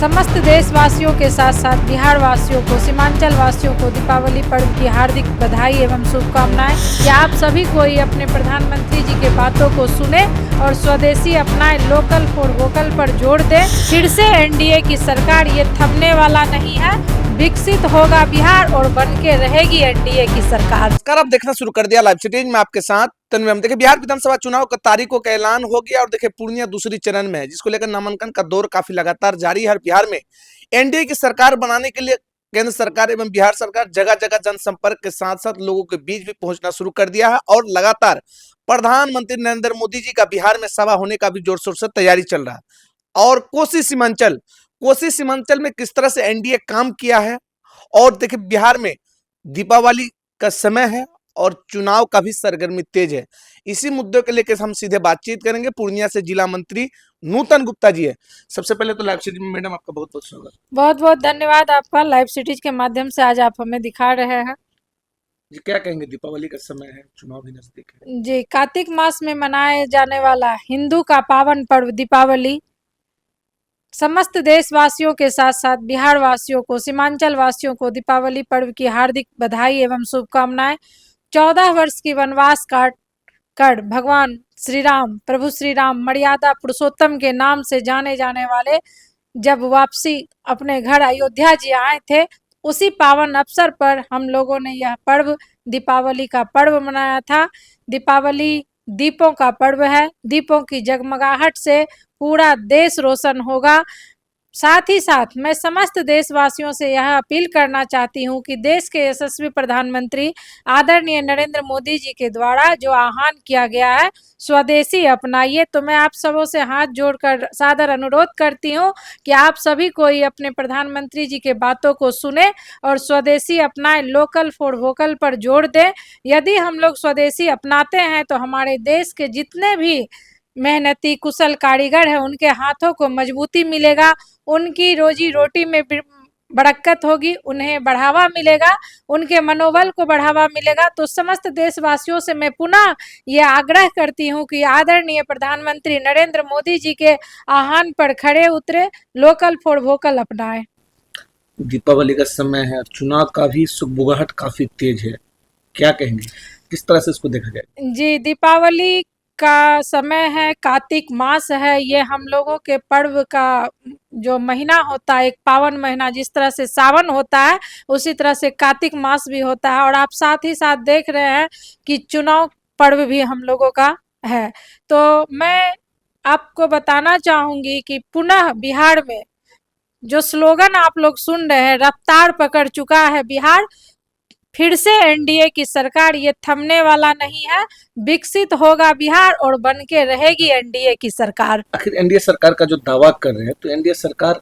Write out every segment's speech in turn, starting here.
समस्त देशवासियों के साथ साथ बिहार वासियों को, सीमांचल वासियों को दीपावली पर्व की हार्दिक बधाई एवं शुभकामनाएं कि आप सभी कोई अपने प्रधानमंत्री जी के बातों को सुने और स्वदेशी अपनाएं, लोकल फॉर वोकल पर जोर दें। फिर से एनडीए की सरकार ये थमने वाला नहीं है, विकसित होगा बिहार और बन के रहेगी एनडीए की सरकार। आप देखना शुरू कर दिया लाइव सिटीज में आपके साथ तन्वी। हम देखिए बिहार विधानसभा चुनाव का तारीखों का ऐलान हो गया और देखिए पूर्णिया दूसरी चरण में है, जिसको लेकर नामांकन का दौर काफी लगातार जारी है। बिहार में एनडीए की सरकार बनाने के लिए केंद्र सरकार एवं बिहार सरकार जगह जगह जनसंपर्क के साथ साथ लोगों के बीच भी पहुंचना शुरू कर दिया है और लगातार प्रधानमंत्री नरेंद्र मोदी जी का बिहार में सभा होने का भी जोर शोर से तैयारी चल रहा है। और कोसी सीमांचल में किस तरह से एनडीए काम किया है, और देखिए बिहार में दीपावली का समय है और चुनाव का भी सरगर्मी तेज है। इसी मुद्दे के लेकर हम सीधे बातचीत करेंगे। पूर्णिया से जिला मंत्री नूतन गुप्ता जी है। सबसे पहले तो लाइव सिटीज में मैडम आपका बहुत बहुत स्वागत। बहुत बहुत धन्यवाद आपका, लाइव सिटीज के माध्यम से आज आप हमें दिखा रहे हैं। जी क्या कहेंगे, दीपावली का समय है, चुनाव भी नजदीक है। जी, कार्तिक मास में मनाए जाने वाला हिंदू का पावन पर्व दीपावली समस्त देशवासियों के साथ साथ बिहार वासियों को, सीमांचल वासियों को दीपावली पर्व की हार्दिक बधाई एवं शुभकामनाएं। 14 वर्ष की वनवास काट कर भगवान श्री राम, प्रभु श्री राम मर्यादा पुरुषोत्तम के नाम से जाने जाने वाले जब वापसी अपने घर अयोध्या जी आए थे, उसी पावन अवसर पर हम लोगों ने यह पर्व दीपावली का पर्व मनाया था। दीपावली दीपों का पर्व है। दीपों की जगमगाहट से पूरा देश रोशन होगा। साथ ही साथ मैं समस्त देशवासियों से यह अपील करना चाहती हूं कि देश के यशस्वी प्रधानमंत्री आदरणीय नरेंद्र मोदी जी के द्वारा जो आह्वान किया गया है, स्वदेशी अपनाइए, तो मैं आप सबों से हाथ जोड़कर सादर अनुरोध करती हूं कि आप सभी कोई अपने प्रधानमंत्री जी के बातों को सुने और स्वदेशी अपनाएं, लोकल फॉर वोकल पर जोर दें। यदि हम लोग स्वदेशी अपनाते हैं तो हमारे देश के जितने भी मेहनती कुशल कारीगर है उनके हाथों को मजबूती मिलेगा, उनकी रोजी रोटी में बरकत होगी, उन्हें बढ़ावा मिलेगा, उनके मनोबल को बढ़ावा मिलेगा। तो समस्त देशवासियों से मैं पुनः ये आग्रह करती हूँ कि आदरणीय प्रधानमंत्री नरेंद्र मोदी जी के आह्वान पर खड़े उतरे, लोकल फॉर वोकल अपनाएं। दीपावली का समय है, चुनाव का भी सुगबुगाहट काफी तेज है, क्या कहेंगे, किस तरह से इसको देखा जाए? जी, दीपावली का समय है, कार्तिक मास है, ये हम लोगों के पर्व का जो महीना होता है, एक पावन महीना, जिस तरह से सावन होता है उसी तरह से कार्तिक मास भी होता है। और आप साथ ही साथ देख रहे हैं कि चुनाव पर्व भी हम लोगों का है। तो मैं आपको बताना चाहूंगी कि पुनः बिहार में जो स्लोगन आप लोग सुन रहे हैं, रफ्तार पकड़ चुका है बिहार, फिर से एनडीए की सरकार ये थमने वाला नहीं है, विकसित होगा बिहार और बन के रहेगी एनडीए की सरकार। आखिर एनडीए सरकार का जो दावा कर रहे हैं, तो एनडीए सरकार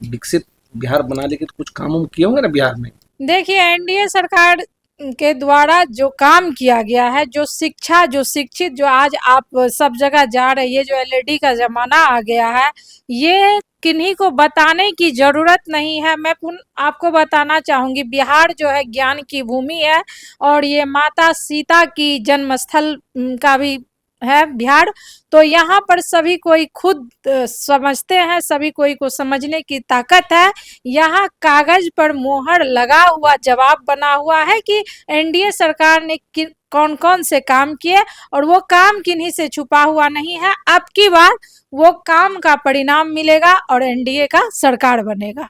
विकसित बिहार बना लेगी तो कुछ काम किए होंगे ना बिहार में? देखिए, एनडीए सरकार के द्वारा जो काम किया गया है, जो शिक्षा, जो शिक्षित, जो आज आप सब जगह जा रही है, जो एलईडी का जमाना आ गया है, ये किन्हीं को बताने की जरूरत नहीं है। मैं आपको बताना चाहूंगी, बिहार जो है ज्ञान की भूमि है और ये माता सीता की जन्मस्थल का भी है बिहार। तो यहाँ पर सभी कोई खुद समझते हैं, सभी कोई को समझने की ताकत है। यहाँ कागज पर मोहर लगा हुआ जवाब बना हुआ है कि एनडीए सरकार ने कौन कौन से काम किए और वो काम किन्हीं से छुपा हुआ नहीं है। अब की बार वो काम का परिणाम मिलेगा और एनडीए का सरकार बनेगा।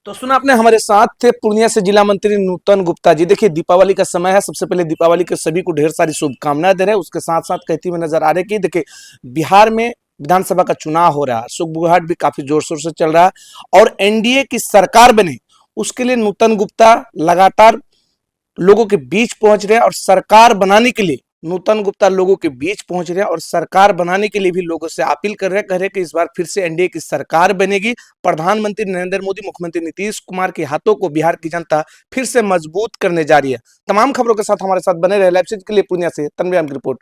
तो सुना आपने, हमारे साथ थे पूर्णिया से जिला मंत्री नूतन गुप्ता जी। देखिए दीपावली का समय है, सबसे पहले दीपावली के सभी को ढेर सारी शुभकामनाएं दे रहे हैं। उसके साथ साथ कहती हुए नजर आ रही कि देखिए बिहार में विधानसभा का चुनाव हो रहा है, सुगबुगाहट भी काफी जोर शोर से चल रहा है और एनडीए की सरकार बने उसके लिए नूतन गुप्ता लगातार लोगों के बीच पहुंच रहे हैं और सरकार बनाने के लिए नूतन गुप्ता लोगों के बीच पहुंच रहे हैं और सरकार बनाने के लिए भी लोगों से अपील कर रहे हैं, कह रहे हैं कि इस बार फिर से एनडीए की सरकार बनेगी। प्रधानमंत्री नरेंद्र मोदी, मुख्यमंत्री नीतीश कुमार के हाथों को बिहार की जनता फिर से मजबूत करने जा रही है। तमाम खबरों के साथ हमारे साथ बने रहे। लाइव सिटी के लिए पूर्णिया से तन्वी की रिपोर्ट।